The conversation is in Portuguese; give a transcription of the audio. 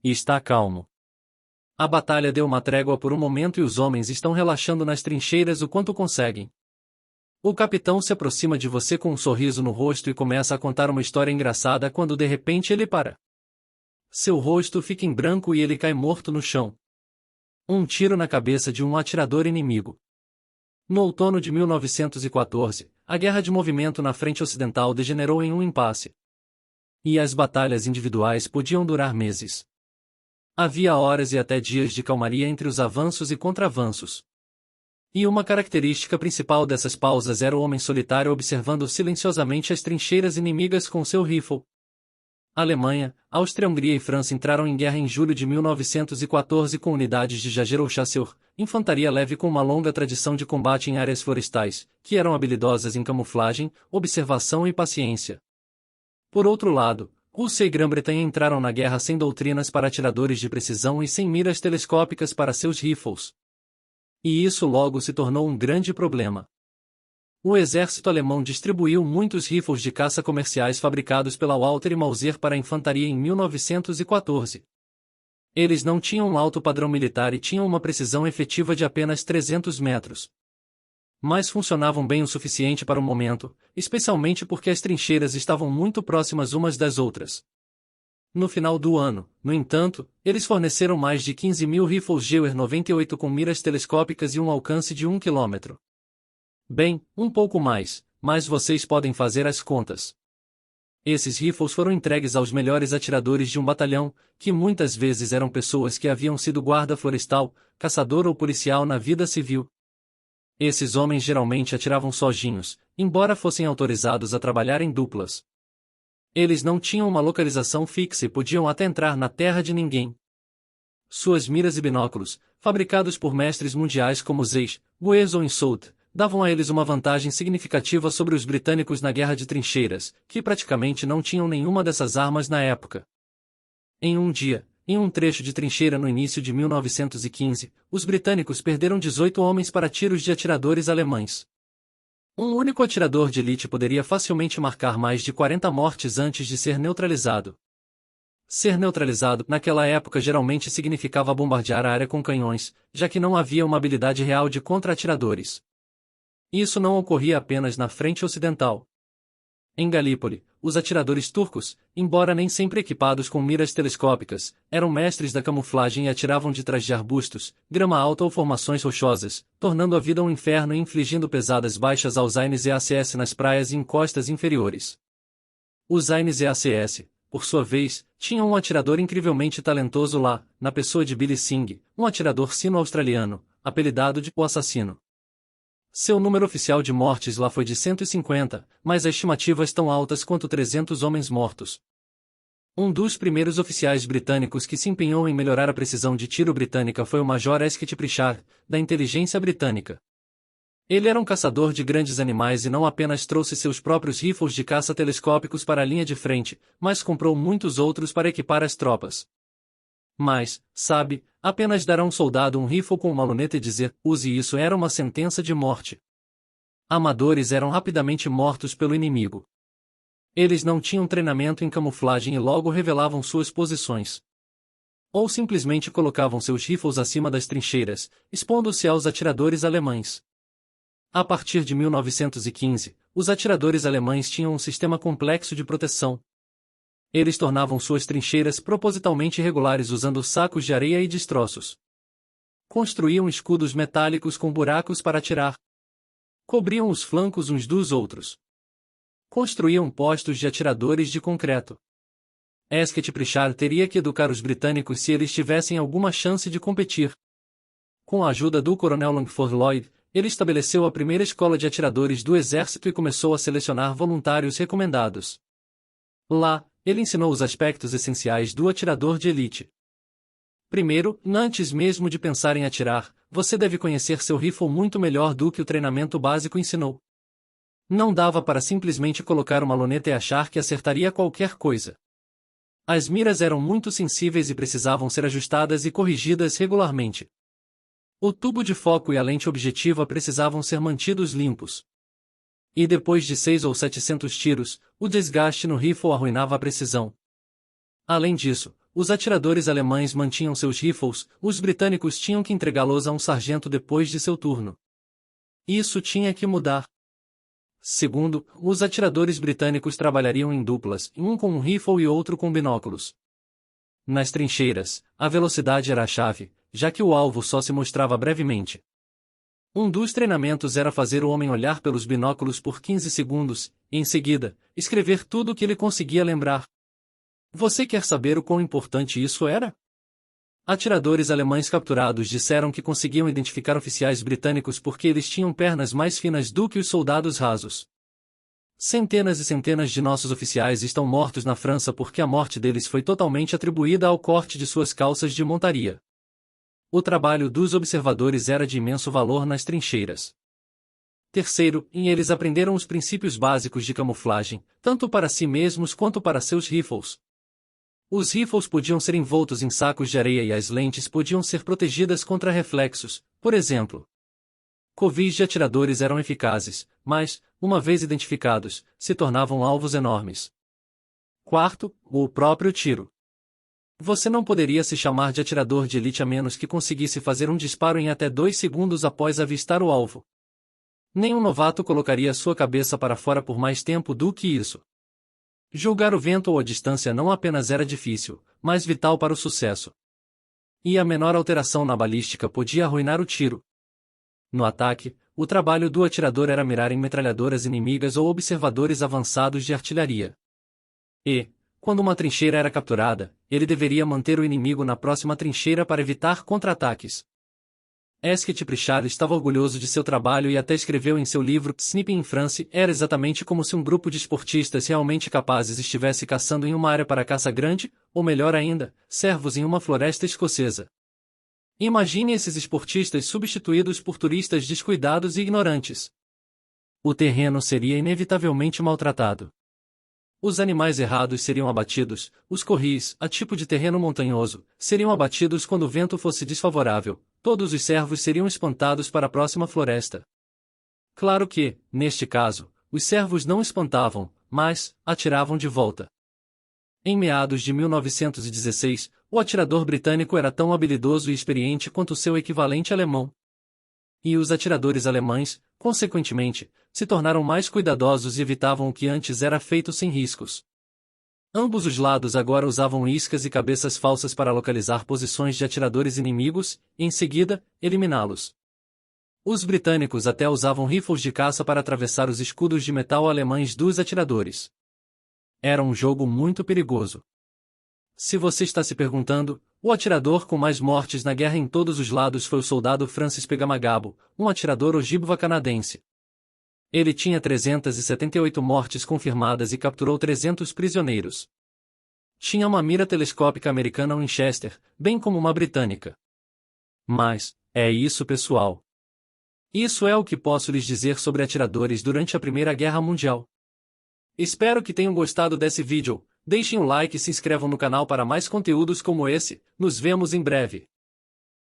E está calmo. A batalha deu uma trégua por um momento e os homens estão relaxando nas trincheiras o quanto conseguem. O capitão se aproxima de você com um sorriso no rosto e começa a contar uma história engraçada quando de repente ele para. Seu rosto fica em branco e ele cai morto no chão. Um tiro na cabeça de um atirador inimigo. No outono de 1914, a guerra de movimento na frente ocidental degenerou em um impasse. E as batalhas individuais podiam durar meses. Havia horas e até dias de calmaria entre os avanços e contraavanços. E uma característica principal dessas pausas era o homem solitário observando silenciosamente as trincheiras inimigas com seu rifle. Alemanha, Áustria-Hungria e França entraram em guerra em julho de 1914 com unidades de Jaeger ou Chasseur, infantaria leve com uma longa tradição de combate em áreas florestais, que eram habilidosas em camuflagem, observação e paciência. Por outro lado, Rússia e Grã-Bretanha entraram na guerra sem doutrinas para atiradores de precisão e sem miras telescópicas para seus rifles. E isso logo se tornou um grande problema. O exército alemão distribuiu muitos rifles de caça comerciais fabricados pela Walter e Mauser para a infantaria em 1914. Eles não tinham um alto padrão militar e tinham uma precisão efetiva de apenas 300 metros. Mas funcionavam bem o suficiente para o momento, especialmente porque as trincheiras estavam muito próximas umas das outras. No final do ano, no entanto, eles forneceram mais de 15.000 rifles Gewehr 98 com miras telescópicas e um alcance de 1 km. Bem, um pouco mais, mas vocês podem fazer as contas. Esses rifles foram entregues aos melhores atiradores de um batalhão, que muitas vezes eram pessoas que haviam sido guarda florestal, caçador ou policial na vida civil. Esses homens geralmente atiravam sozinhos, embora fossem autorizados a trabalhar em duplas. Eles não tinham uma localização fixa e podiam até entrar na terra de ninguém. Suas miras e binóculos, fabricados por mestres mundiais como Zeiss, Guez ou Insoult, davam a eles uma vantagem significativa sobre os britânicos na guerra de trincheiras, que praticamente não tinham nenhuma dessas armas na época. Em um dia, em um trecho de trincheira no início de 1915, os britânicos perderam 18 homens para tiros de atiradores alemães. Um único atirador de elite poderia facilmente marcar mais de 40 mortes antes de ser neutralizado. Ser neutralizado, naquela época geralmente significava bombardear a área com canhões, já que não havia uma habilidade real de contra-atiradores. Isso não ocorria apenas na frente ocidental. Em Galípoli, os atiradores turcos, embora nem sempre equipados com miras telescópicas, eram mestres da camuflagem e atiravam de trás de arbustos, grama alta ou formações rochosas, tornando a vida um inferno e infligindo pesadas baixas aos ANs e ACS nas praias e em costas inferiores. Os ANs e ACS, por sua vez, tinham um atirador incrivelmente talentoso lá, na pessoa de Billy Singh, um atirador sino-australiano, apelidado de O Assassino. Seu número oficial de mortes lá foi de 150, mas as estimativas tão altas quanto 300 homens mortos. Um dos primeiros oficiais britânicos que se empenhou em melhorar a precisão de tiro britânica foi o Major Esket Pritchard, da inteligência britânica. Ele era um caçador de grandes animais e não apenas trouxe seus próprios rifles de caça telescópicos para a linha de frente, mas comprou muitos outros para equipar as tropas. Mas, sabe, apenas dar a um soldado um rifle com uma luneta e dizer, use isso era uma sentença de morte. Amadores eram rapidamente mortos pelo inimigo. Eles não tinham treinamento em camuflagem e logo revelavam suas posições. Ou simplesmente colocavam seus rifles acima das trincheiras, expondo-se aos atiradores alemães. A partir de 1915, os atiradores alemães tinham um sistema complexo de proteção. Eles tornavam suas trincheiras propositalmente irregulares usando sacos de areia e destroços. Construíam escudos metálicos com buracos para atirar. Cobriam os flancos uns dos outros. Construíam postos de atiradores de concreto. Esket Pritchard teria que educar os britânicos se eles tivessem alguma chance de competir. Com a ajuda do coronel Langford Lloyd, ele estabeleceu a primeira escola de atiradores do exército e começou a selecionar voluntários recomendados. Lá, ele ensinou os aspectos essenciais do atirador de elite. Primeiro, antes mesmo de pensar em atirar, você deve conhecer seu rifle muito melhor do que o treinamento básico ensinou. Não dava para simplesmente colocar uma luneta e achar que acertaria qualquer coisa. As miras eram muito sensíveis e precisavam ser ajustadas e corrigidas regularmente. O tubo de foco e a lente objetiva precisavam ser mantidos limpos. E depois de 600 ou 700 tiros, o desgaste no rifle arruinava a precisão. Além disso, os atiradores alemães mantinham seus rifles, os britânicos tinham que entregá-los a um sargento depois de seu turno. Isso tinha que mudar. Segundo, os atiradores britânicos trabalhariam em duplas, um com um rifle e outro com binóculos. Nas trincheiras, a velocidade era a chave, já que o alvo só se mostrava brevemente. Um dos treinamentos era fazer o homem olhar pelos binóculos por 15 segundos, e em seguida, escrever tudo o que ele conseguia lembrar. Você quer saber o quão importante isso era? Atiradores alemães capturados disseram que conseguiam identificar oficiais britânicos porque eles tinham pernas mais finas do que os soldados rasos. Centenas e centenas de nossos oficiais estão mortos na França porque a morte deles foi totalmente atribuída ao corte de suas calças de montaria. O trabalho dos observadores era de imenso valor nas trincheiras. Terceiro, eles aprenderam os princípios básicos de camuflagem, tanto para si mesmos quanto para seus rifles. Os rifles podiam ser envoltos em sacos de areia e as lentes podiam ser protegidas contra reflexos, por exemplo. Covis de atiradores eram eficazes, mas, uma vez identificados, se tornavam alvos enormes. Quarto, o próprio tiro. Você não poderia se chamar de atirador de elite a menos que conseguisse fazer um disparo em até 2 segundos após avistar o alvo. Nenhum novato colocaria sua cabeça para fora por mais tempo do que isso. Julgar o vento ou a distância não apenas era difícil, mas vital para o sucesso. E a menor alteração na balística podia arruinar o tiro. No ataque, o trabalho do atirador era mirar em metralhadoras inimigas ou observadores avançados de artilharia. E, quando uma trincheira era capturada, ele deveria manter o inimigo na próxima trincheira para evitar contra-ataques. Esquet Prichard estava orgulhoso de seu trabalho e até escreveu em seu livro Sniper in France, era exatamente como se um grupo de esportistas realmente capazes estivesse caçando em uma área para caça grande, ou melhor ainda, cervos em uma floresta escocesa. Imagine esses esportistas substituídos por turistas descuidados e ignorantes. O terreno seria inevitavelmente maltratado. Os animais errados seriam abatidos, os corris, a tipo de terreno montanhoso, seriam abatidos quando o vento fosse desfavorável, todos os cervos seriam espantados para a próxima floresta. Claro que, neste caso, os cervos não espantavam, mas atiravam de volta. Em meados de 1916, o atirador britânico era tão habilidoso e experiente quanto seu equivalente alemão. E os atiradores alemães, consequentemente, se tornaram mais cuidadosos e evitavam o que antes era feito sem riscos. Ambos os lados agora usavam iscas e cabeças falsas para localizar posições de atiradores inimigos, e em seguida, eliminá-los. Os britânicos até usavam rifles de caça para atravessar os escudos de metal alemães dos atiradores. Era um jogo muito perigoso. Se você está se perguntando, o atirador com mais mortes na guerra em todos os lados foi o soldado Francis Pegamagabo, um atirador Ojibwa canadense. Ele tinha 378 mortes confirmadas e capturou 300 prisioneiros. Tinha uma mira telescópica americana Winchester, bem como uma britânica. Mas, é isso pessoal. Isso é o que posso lhes dizer sobre atiradores durante a Primeira Guerra Mundial. Espero que tenham gostado desse vídeo. Deixem um like e se inscrevam no canal para mais conteúdos como esse. Nos vemos em breve.